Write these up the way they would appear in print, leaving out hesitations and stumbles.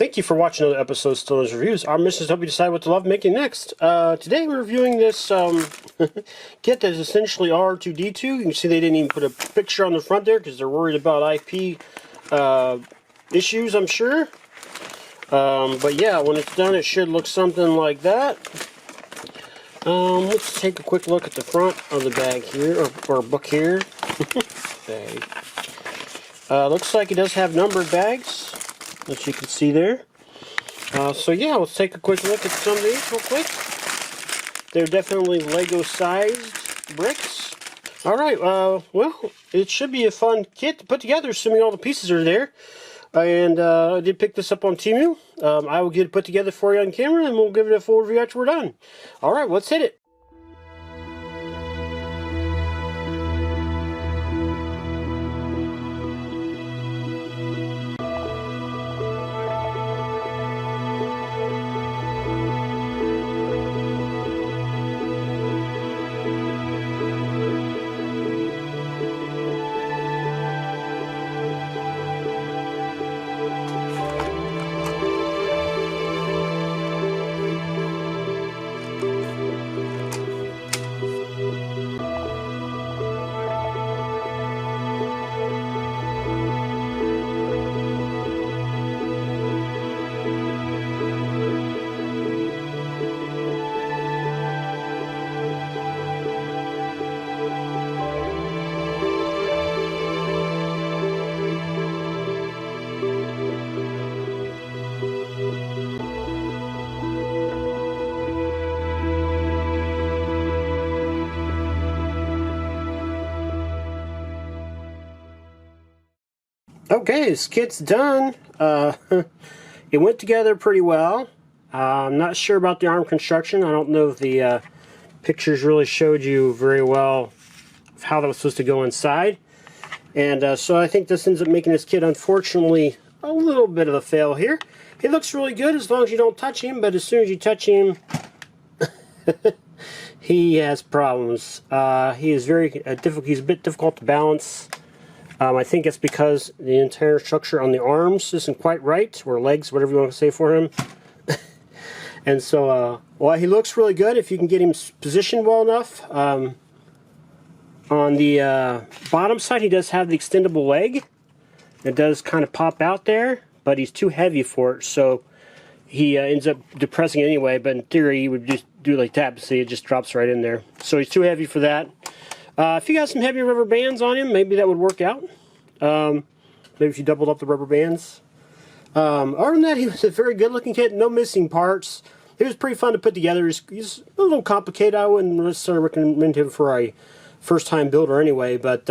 Thank you for watching another episode of Stoner's Reviews. Our mission is to help you decide what to love making next. Today we're reviewing this kit that is essentially R2-D2. You can see they didn't even put a picture on the front there because they're worried about IP issues, I'm sure. But yeah, when it's done it should look something like that. Let's take a quick look at the front of the bag here, or book here. Bag. Looks like it does have numbered bags, as you can see there. So yeah, let's take a quick look at some of these real quick. They're definitely Lego-sized bricks. Alright, well, it should be a fun kit to put together, assuming all the pieces are there. And I did pick this up on Temu. I will get it put together for you on camera, and we'll give it a full review after we're done. Alright, let's hit it. Okay, this kit's done. It went together pretty well. I'm not sure about the arm construction. I don't know if the pictures really showed you very well how that was supposed to go inside. And so I think this ends up making this kit, unfortunately, a little bit of a fail here. He looks really good as long as you don't touch him, but as soon as you touch him, he has problems. He is very difficult. He's a bit difficult to balance. I think it's because the entire structure on the arms isn't quite right, or legs, whatever you want to say for him. And so, while he looks really good, if you can get him positioned well enough, on the bottom side he does have the extendable leg. It does kind of pop out there, but he's too heavy for it, so he ends up depressing it anyway, but in theory he would just do like that, see, it just drops right in there. So he's too heavy for that. If you got some heavy rubber bands on him, maybe that would work out. Maybe if you doubled up the rubber bands. Other than that, he was a very good looking kit, no missing parts. He was pretty fun to put together. He's a little complicated. I wouldn't necessarily recommend him for a first time builder anyway, but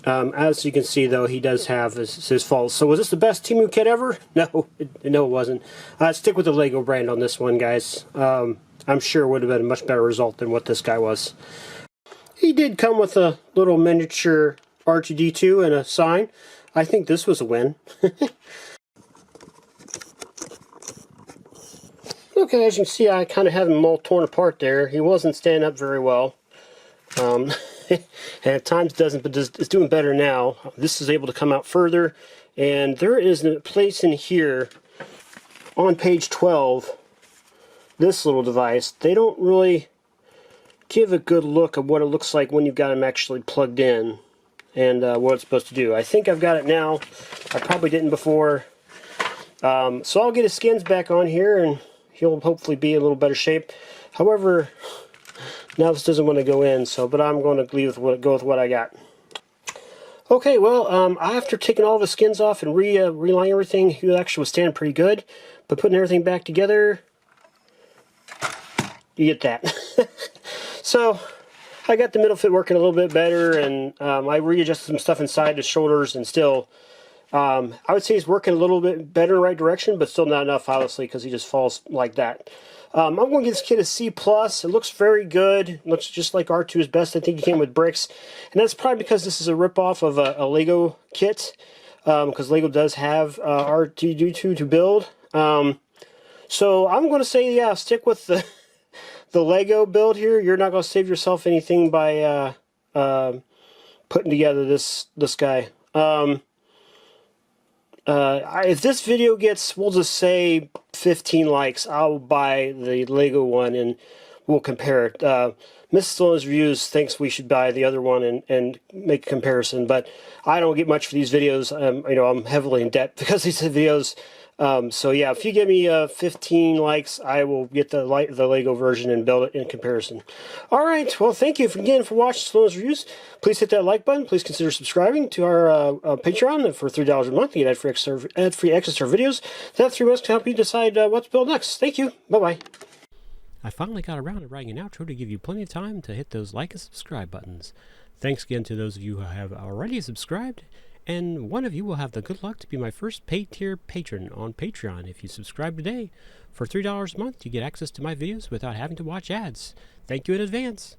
as you can see though, he does have his faults. So was this the best Temu kit ever? No, it wasn't. Stick with the Lego brand on this one, guys. I'm sure it would have been a much better result than what this guy was. He did come with a little miniature R2-D2 and a sign. I think this was a win. Okay, as you can see, I kind of have him all torn apart there. He wasn't standing up very well. And at times doesn't, but it's doing better now. This is able to come out further. And there is a place in here on page 12, this little device. They don't really give a good look at what it looks like when you've got them actually plugged in and what it's supposed to do. I think I've got it now. I probably didn't before. So I'll get his skins back on here and he'll hopefully be in a little better shape. However, now this doesn't want to go in, but I'm going to go with what I got. Okay, well, after taking all the skins off and relining everything, he actually was standing pretty good. But putting everything back together, you get that. So, I got the middle fit working a little bit better, and I readjusted some stuff inside the shoulders, and still, I would say he's working a little bit better in the right direction, but still not enough, obviously, because he just falls like that. I'm going to give this kit a C+. It looks very good. It looks just like R2's best. I think he came with bricks, and that's probably because this is a ripoff of a Lego kit, because Lego does have R2-D2 to build. So I'm going to say, yeah, stick with the Lego build here. You're not going to save yourself anything by putting together this guy. If this video gets, we'll just say 15 likes, I'll buy the Lego one and we'll compare it. Mrs. Sloan's Reviews thinks we should buy the other one and make a comparison, but I don't get much for these videos. You know, I'm heavily in debt because of these videos. So yeah, if you give me 15 likes, I will get the Lego version and build it in comparison. All right, well, thank you again for watching Sloan's Reviews. Please hit that like button. Please consider subscribing to our Patreon for $3 a month. You get ad-free access to our videos. That 3 months can help you decide what to build next. Thank you. Bye-bye. I finally got around to writing an outro to give you plenty of time to hit those like and subscribe buttons. Thanks again to those of you who have already subscribed, and one of you will have the good luck to be my first paid tier patron on Patreon if you subscribe today. For $3 a month, you get access to my videos without having to watch ads. Thank you in advance.